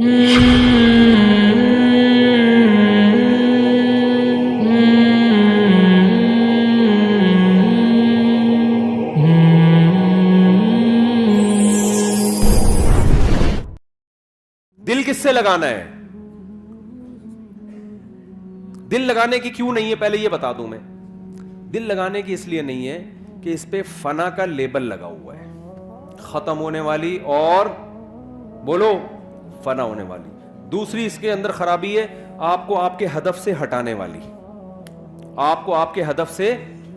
دل کس سے لگانا ہے؟ دل لگانے کی کیوں نہیں ہے پہلے یہ بتا دوں میں. دل لگانے کی اس لیے نہیں ہے کہ اس پہ فنا کا لیبل لگا ہوا ہے, ختم ہونے والی اور بولو فنا ہونے والی. دوسری اس کے اندر خرابی ہے, آپ کو آپ کے ہدف سے ہٹانے والی, آپ کو آپ کے ہدف سے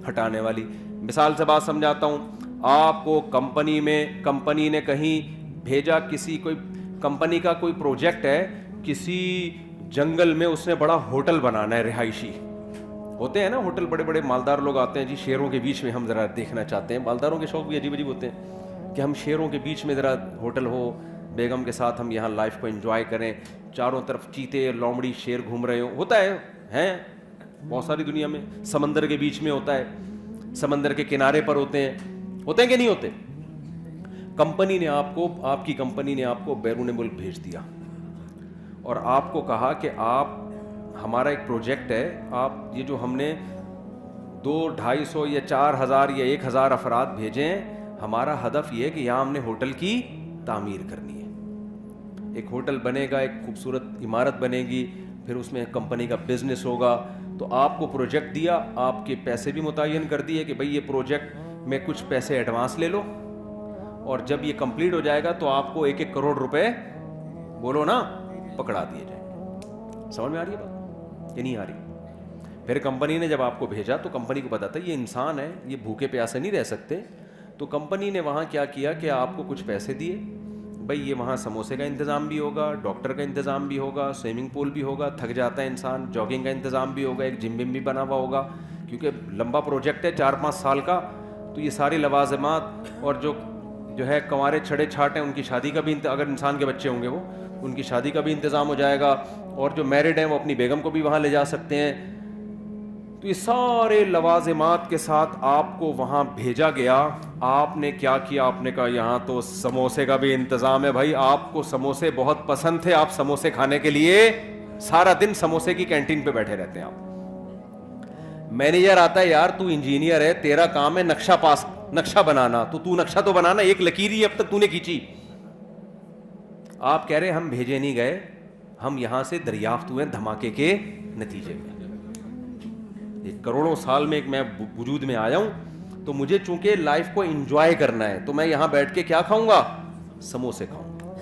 ہٹانے والی. مثال سے بات سمجھاتا ہوں. آپ کو کمپنی نے کہیں بھیجا, کسی کوئی کمپنی کا کوئی پروجیکٹ ہے, کسی جنگل میں اس نے بڑا ہوٹل بنانا ہے, رہائشی ہوتے ہیں نا ہوٹل, بڑے بڑے مالدار لوگ آتے ہیں جی, شیروں کے بیچ میں ہم ذرا دیکھنا چاہتے ہیں. مالداروں کے شوق بھی عجیب عجیب ہوتے ہیں کہ ہم شیروں کے بیچ میں ذرا ہوٹل ہو, بیگم کے ساتھ ہم یہاں لائف کو انجوائے کریں, چاروں طرف چیتے لومڑی شیر گھوم رہے ہو. ہوتا ہے بہت ساری دنیا میں. سمندر کے بیچ میں ہوتا ہے, سمندر کے کنارے پر ہوتے ہیں کہ نہیں ہوتے. کمپنی نے آپ کی کمپنی نے آپ کو بیرون ملک بھیج دیا اور آپ کو کہا کہ آپ, ہمارا ایک پروجیکٹ ہے, آپ یہ جو ہم نے 200-250 یا 4000 یا 1000 افراد بھیجے ہیں, ہمارا ہدف یہ ہے کہ یہاں ہم نے ہوٹل کی تعمیر کرنی ہے. ایک ہوٹل بنے گا, ایک خوبصورت عمارت بنے گی, پھر اس میں کمپنی کا بزنس ہوگا. تو آپ کو پروجیکٹ دیا, آپ کے پیسے بھی متعین کر دیے کہ بھئی یہ پروجیکٹ میں کچھ پیسے ایڈوانس لے لو, اور جب یہ کمپلیٹ ہو جائے گا تو آپ کو 1-1 کروڑ روپے بولو نا پکڑا دیے جائیں گے. سمجھ میں آ رہی ہے بات کہ نہیں آ رہی؟ پھر کمپنی نے جب آپ کو بھیجا تو کمپنی کو پتا تھا یہ انسان ہے, یہ بھوکے پیاسے نہیں رہ سکتے. تو کمپنی نے وہاں کیا کیا کہ آپ کو کچھ پیسے دیے, بھئی یہ وہاں سموسے کا انتظام بھی ہوگا, ڈاکٹر کا انتظام بھی ہوگا, سوئمنگ پول بھی ہوگا, تھک جاتا ہے انسان, جاگنگ کا انتظام بھی ہوگا, ایک جم بھی بنا ہوا ہوگا, کیونکہ لمبا پروجیکٹ ہے 4-5 سال کا. تو یہ ساری لوازمات, اور جو ہے کنوارے چھڑے چھاٹ ہیں ان کی شادی کا بھی, اگر انسان کے بچے ہوں گے وہ, ان کی شادی کا بھی انتظام ہو جائے گا, اور جو میرڈ ہیں وہ اپنی بیگم کو بھی وہاں لے جا سکتے ہیں. تو یہ سارے لوازمات کے ساتھ آپ کو وہاں بھیجا گیا. آپ نے کیا کیا, آپ نے کہا یہاں تو سموسے کا بھی انتظام ہے. بھائی آپ کو سموسے بہت پسند تھے, آپ سموسے کھانے کے لیے سارا دن سموسے کی کینٹین پہ بیٹھے رہتے ہیں آپ. مینیجر آتا ہے, یار تو انجینئر ہے, تیرا کام ہے نقشہ بنانا, تو نقشہ تو بنانا, ایک لکیر ہی اب تک تو نے کھینچی. آپ کہہ رہے ہم بھیجے نہیں گئے, ہم یہاں سے دریافت ہوئے دھماکے کے نتیجے میں. 1 کروڑوں سال میں ایک میں وجود میں آیا ہوں, تو مجھے چونکہ لائف کو انجوائے کرنا ہے, تو میں یہاں بیٹھ کے کیا کھاؤں گا, سموسے کھاؤں گا.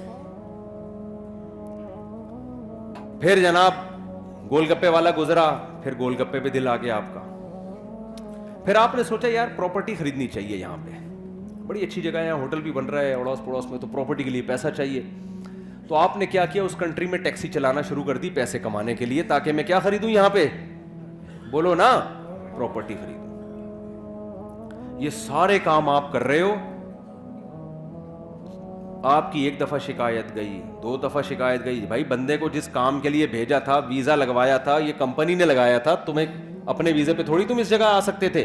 پھر جناب گول گپے والا گزرا, پھر گول گپے پہ دل آ گیا آپ کا. پھر آپ نے سوچا یار پراپرٹی خریدنی چاہیے, یہاں پہ بڑی اچھی جگہ ہے, یہاں ہوٹل بھی بن رہا ہے اڑوس پڑوس میں, تو پراپرٹی کے لیے پیسہ چاہیے. تو آپ نے کیا کیا, اس کنٹری میں ٹیکسی چلانا شروع کر دی پیسے کمانے کے لیے, تاکہ میں کیا خریدوں یہاں پہ, بولو نا, پراپرٹی خریدوں. یہ سارے کام آپ کر رہے ہو. آپ کی 1 دفعہ شکایت گئی, 2 دفعہ شکایت گئی, بھائی بندے کو جس کام کے لیے بھیجا تھا, ویزا لگوایا تھا, یہ کمپنی نے لگایا تھا, تمہیں اپنے ویزے پہ تھوڑی تم اس جگہ آ سکتے تھے.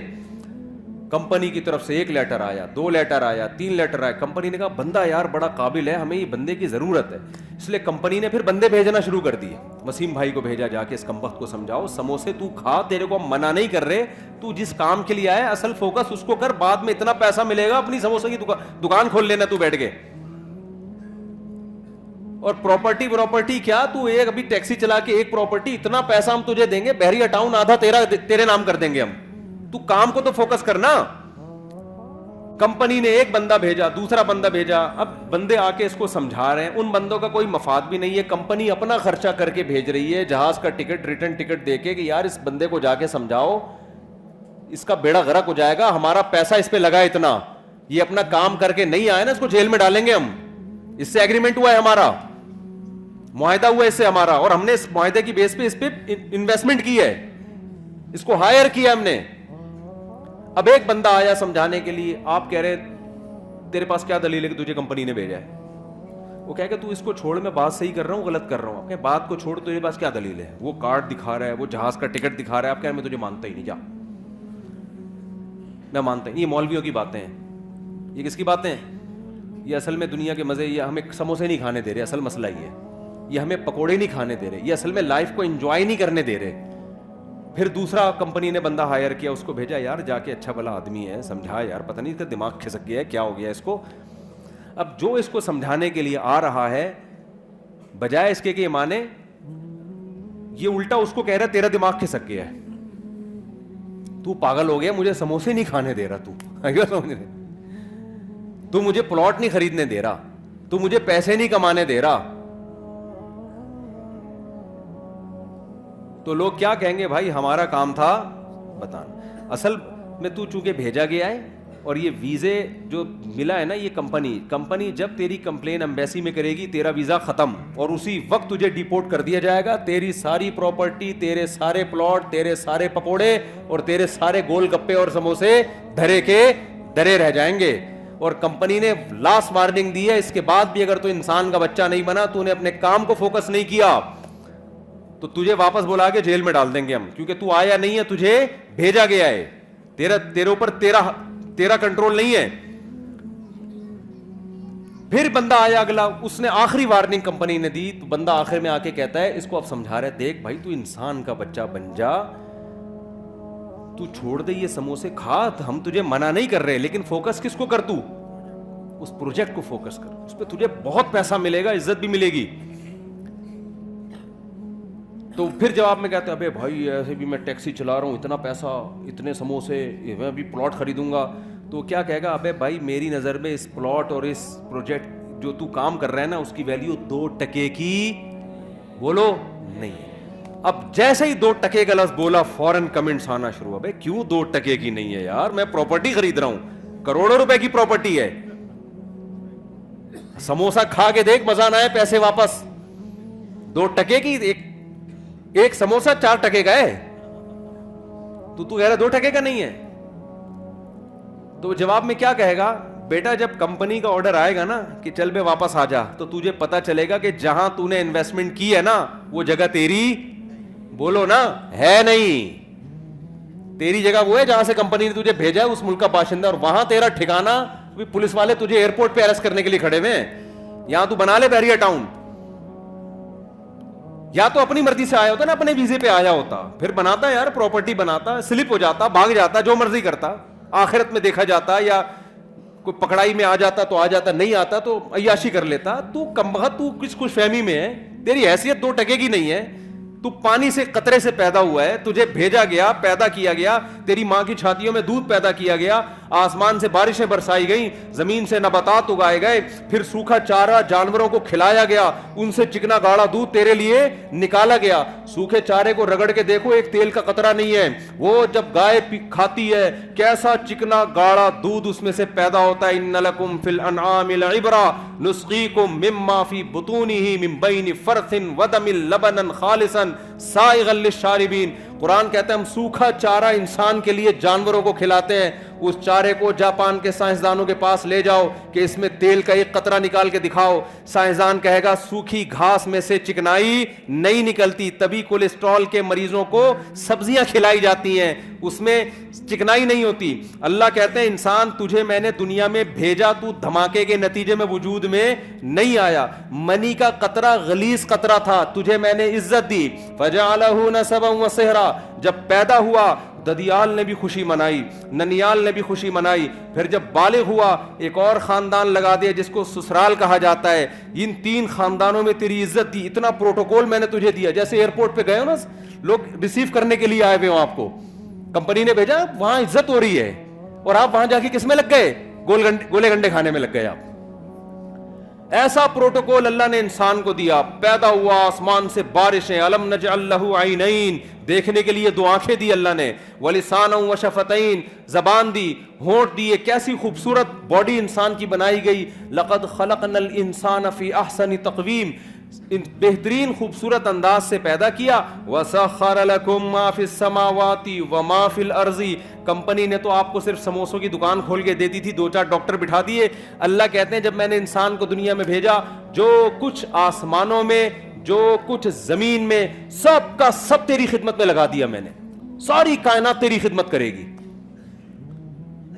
کمپنی کی طرف سے 1 لیٹر آیا, 2 لیٹر آیا, 3 لیٹر آیا. کمپنی نے کہا بندہ یار بڑا قابل ہے, ہمیں یہ بندے کی ضرورت ہے. اس لیے کمپنی نے پھر بندے بھیجنا شروع کر دیے. وسیم بھائی کو بھیجا, جا کے اس کمبخت کو سمجھاؤ, سموسے تو کھا, تیرے کو ہم منع نہیں کر رہے, تو جس کام کے لیے آیا اصل فوکس اس کو کر, بعد میں اتنا پیسہ ملے گا, اپنی سموسے کی دکان کھول لینا تو بیٹھ کے. اور پراپرٹی کیا, تو ایک ابھی ٹیکسی چلا کے ایک پراپرٹی, اتنا پیسہ ہم تجھے دیں گے, بحریہ ٹاؤن آدھا تیرے نام کر دیں گے ہم. تو کام کو تو فوکس کرنا. کمپنی نے 1 بندہ بھیجا, دوسرا بندہ بھیجا, اب بندے آ کے اس کو سمجھا رہے ہیں, ان بندوں کا کوئی مفاد بھی نہیں ہے. کمپنی اپنا خرچہ کر کے بھیج رہی ہے, جہاز کا ٹکٹ, ریٹرن ٹکٹ دے کے, کہ یار اس بندے کو جا کے سمجھاؤ, اس کا بیڑا غرق ہو جائے گا, ہمارا پیسہ اس پہ لگا اتنا, یہ اپنا کام کر کے نہیں آئے نا, اس کو جیل میں ڈالیں گے ہم. اس سے ایگریمنٹ ہوا ہے ہمارا, معاہدہ ہوا ہے اس سے ہمارا, اور ہم نے اس معاہدے کی بیس پہ اس پہ انویسٹمنٹ کی ہے, اس کو ہائر کیا ہم نے. اب ایک بندہ آیا سمجھانے کے لیے, آپ کہہ رہے تیرے پاس کیا دلیل ہے کہ تجھے کمپنی نے بھیجا ہے. وہ کہے کہ تو اس کو چھوڑ, میں بات صحیح کر رہا ہوں غلط کر رہا ہوں. آپ بات کو چھوڑ, تیرے پاس کیا دلیل ہے, وہ کارڈ دکھا رہا ہے, وہ جہاز کا ٹکٹ دکھا رہا ہے. آپ کہہ رہے میں تجھے مانتا ہی نہیں, جا, میں مانتا ہی نہیں. یہ مولویوں کی باتیں ہیں. یہ کس کی باتیں ہیں؟ یہ اصل میں دنیا کے مزے, یہ ہمیں سموسے نہیں کھانے دے رہے, اصل مسئلہ یہ ہے. یہ ہمیں پکوڑے نہیں کھانے دے رہے, یہ اصل میں لائف کو انجوائے نہیں کرنے دے رہے. پھر دوسرا کمپنی نے بندہ ہائر کیا, اس کو بھیجا, یار جا کے اچھا بھلا آدمی ہے, سمجھا یار, پتہ نہیں اس کا دماغ کھسک گیا ہے, کیا ہو گیا اس کو. اب جو اس کو سمجھانے کے لیے آ رہا ہے, بجائے اس کے کہ یہ مانے, یہ الٹا اس کو کہہ رہا ہے تیرا دماغ کھسک گیا ہے, تو پاگل ہو گیا, مجھے سموسے نہیں کھانے دے رہا, تو سمجھ رہے, تو مجھے پلاٹ نہیں خریدنے دے رہا, تو مجھے پیسے نہیں کمانے دے رہا. تو لوگ کیا کہیں گے, بھائی ہمارا کام تھا بتانا. اصل میں تو چونکہ بھیجا گیا ہے, اور یہ ویزے جو ملا ہے نا, یہ کمپنی جب تیری کمپلین ایمبیسی میں کرے گی, تیرا ویزا ختم, اور اسی وقت تجھے ڈیپورٹ کر دیا جائے گا. تیری ساری پراپرٹی, تیرے سارے پلاٹ, تیرے سارے پکوڑے اور تیرے سارے گول گپے اور سموسے دھرے کے درے رہ جائیں گے. اور کمپنی نے لاسٹ وارننگ دی ہے, اس کے بعد بھی اگر تو انسان کا بچہ نہیں بنا, تو نے اپنے کام کو فوکس نہیں کیا, تو تجھے واپس بلا کے جیل میں ڈال دیں گے ہم, کیونکہ تو آیا نہیں ہے, تجھے بھیجا گیا ہے, تیرے اوپر تیرا کنٹرول نہیں ہے. پھر بندہ آیا اگلا, اس نے آخری وارننگ کمپنی نے دی, تو بندہ آخر میں آ کے کہتا ہے, اس کو اب سمجھا رہے, دیکھ بھائی تو انسان کا بچہ بن جا, تو چھوڑ دے یہ سموسے کھا, ہم تجھے منع نہیں کر رہے, لیکن فوکس کس کو کر, تو اس پروجیکٹ کو فوکس کر, اس پہ تجھے بہت پیسہ ملے گا, عزت بھی ملے گی. تو پھر جواب میں کہتے ہیں, ابے بھائی ایسے بھی میں ٹیکسی چلا رہا ہوں, اتنا پیسہ, اتنے سموسے, میں بھی پلاٹ خریدوں گا. تو کیا کہے گا, ابے بھائی میری نظر میں اس پلاٹ اور اس پروجیکٹ جو تو کام کر رہا ہے نا, اس کی ویلیو 2 ٹکے کی بولو نہیں ہے. اب جیسے ہی 2 ٹکے کا لفظ بولا, فوراً کمنٹس آنا شروع, ابے کیوں 2 ٹکے کی نہیں ہے یار, میں پراپرٹی خرید رہا ہوں, کروڑوں روپے کی پراپرٹی ہے, سموسا کھا کے دیکھ, مزہ نہ آئے, پیسے واپس. 2 ٹکے کی, ایک سموسا 4 ٹکے کا ہے, تو کہہ رہا 2 ٹکے کا نہیں ہے. تو جواب میں کیا کہے گا, بیٹا جب کمپنی کا آرڈر آئے گا نا کہ چل بے واپس آ جا, تو تجھے پتا چلے گا کہ جہاں تو نے انویسٹمنٹ کی ہے نا, وہ جگہ تیری بولو نا ہے نہیں. تیری جگہ وہ ہے جہاں سے کمپنی نے تجھے بھیجا ہے, اس ملک کا باشندہ, اور وہاں تیرا ٹھکانا, پولیس والے تجھے ایئرپورٹ پہ اریسٹ کرنے کے لیے کھڑے ہوئے ہیں. یہاں تو بنا لے بیریا ٹاؤن, یا تو اپنی مرضی سے آیا ہوتا نا, اپنے ویزے پہ آیا ہوتا, پھر بناتا یار پراپرٹی, بناتا, سلپ ہو جاتا, بھاگ جاتا, جو مرضی کرتا, آخرت میں دیکھا جاتا, یا کوئی پکڑائی میں آ جاتا تو آ جاتا, نہیں آتا تو عیاشی کر لیتا. تو کمبخت, تو کس خوش فہمی میں ہے, تیری حیثیت 2 ٹکے کی نہیں ہے. تو پانی سے قطرے سے پیدا ہوا ہے, تجھے بھیجا گیا, پیدا کیا گیا, تیری ماں کی چھاتیوں میں دودھ پیدا کیا گیا, آسمان سے بارشیں برسائی گئیں, زمین سے نباتات اگائے گئے, پھر سوکھا چارہ جانوروں کو کھلایا گیا, ان سے چکنا گاڑا دودھ تیرے لیے نکالا گیا. سوکھے چارے کو رگڑ کے دیکھو, ایک تیل کا قطرہ نہیں ہے. وہ جب گائے کھاتی ہے, کیسا چکنا گاڑا دودھ اس میں سے پیدا ہوتا ہے. ان لکم فی الانعام لعبرہ نسقیکم مما فی بطونہ من بین فرث ودم لبنا خالصا سائغا للشاربین. قرآن کہتا ہے ہم سوکھا چارہ انسان کے لیے جانوروں کو کھلاتے ہیں. اس چارے کو جاپان کے سائنسدانوں کے پاس لے جاؤ کہ اس میں تیل کا ایک قطرہ نکال کے دکھاؤ, سائنسدان کہے گا سوکھی گھاس میں سے چکنائی نہیں نکلتی, تبھی کولیسٹرول کے مریضوں کو سبزیاں کھلائی جاتی ہیں, اس میں چکنائی نہیں ہوتی. اللہ کہتے ہیں انسان تجھے میں نے دنیا میں بھیجا, تو دھماکے کے نتیجے میں وجود میں نہیں آیا. منی کا قطرہ غلیظ قطرہ تھا, تجھے میں نے عزت دی. فجعلہ نسبا وصہرا, جب پیدا ہوا ددیال نے بھی خوشی منائی, ننیال نے بھی خوشی منائی. پھر جب بالغ ہوا, ایک اور خاندان لگا دیا جس کو سسرال کہا جاتا ہے. ان 3 خاندانوں میں تیری عزت دی, اتنا پروٹوکول میں نے تجھے دیا. جیسے ایئرپورٹ پہ گئے ہو نا, لوگ ریسیو کرنے کے لیے آئے ہوئے ہوں, آپ کو کمپنی نے بھیجا, وہاں عزت ہو رہی ہے, اور آپ وہاں جا کے کس میں لگ گئے, گولے گنڈے کھانے میں لگ گئے آپ. ایسا پروٹوکول اللہ نے انسان کو دیا. پیدا ہوا, آسمان سے بارشیں, الم نجعل لہ عینین, دیکھنے کے لیے 2 آنکھیں دی اللہ نے, ولسانا وشفتین, زبان دی, ہونٹ دیے. کیسی خوبصورت باڈی انسان کی بنائی گئی. لقد خلقنا الانسان فی احسن تقویم, بہترین خوبصورت انداز سے پیدا کیا. وسخر لکم ما فی السماوات وما فی الارض, کمپنی نے تو آپ کو صرف سموسوں کی دکان کھول کے دیتی تھی, 2-4 ڈاکٹر بٹھا دیے. اللہ کہتے ہیں جب میں نے انسان کو دنیا میں بھیجا, جو کچھ آسمانوں میں, جو کچھ زمین میں, سب کا سب تیری خدمت میں لگا دیا میں نے. ساری کائنات تیری خدمت کرے گی.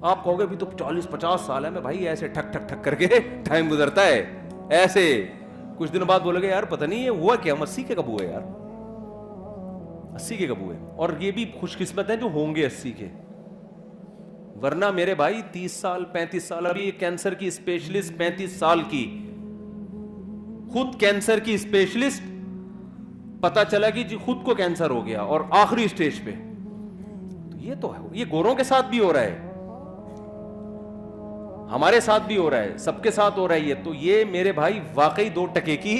آپ کہو گے بھی تو 40-50 سال ہے میں بھائی ایسے ٹھک ٹھک ٹھک کر کے ٹائم گزرتا ہے ایسے. کچھ دن بعد بولے گے یار پتہ نہیں یہ ہوا کیا, ہم 80 کے کب ہوئے یار, 80 کے کب ہوئے. اور یہ بھی خوش قسمت ہیں جو ہوں گے 80 کے, ورنہ میرے بھائی 30 سال 35 سال. ابھی کینسر کی اسپیشلسٹ 35 سال کی, خود کینسر کی اسپیشلسٹ, پتا چلا کہ جی خود کو کینسر ہو گیا اور آخری اسٹیج پہ. تو یہ تو ہے, یہ گوروں کے ساتھ بھی ہو رہا ہے, ہمارے ساتھ بھی ہو رہا ہے, سب کے ساتھ ہو رہا ہے یہ. تو یہ میرے بھائی واقعی 2 ٹکے کی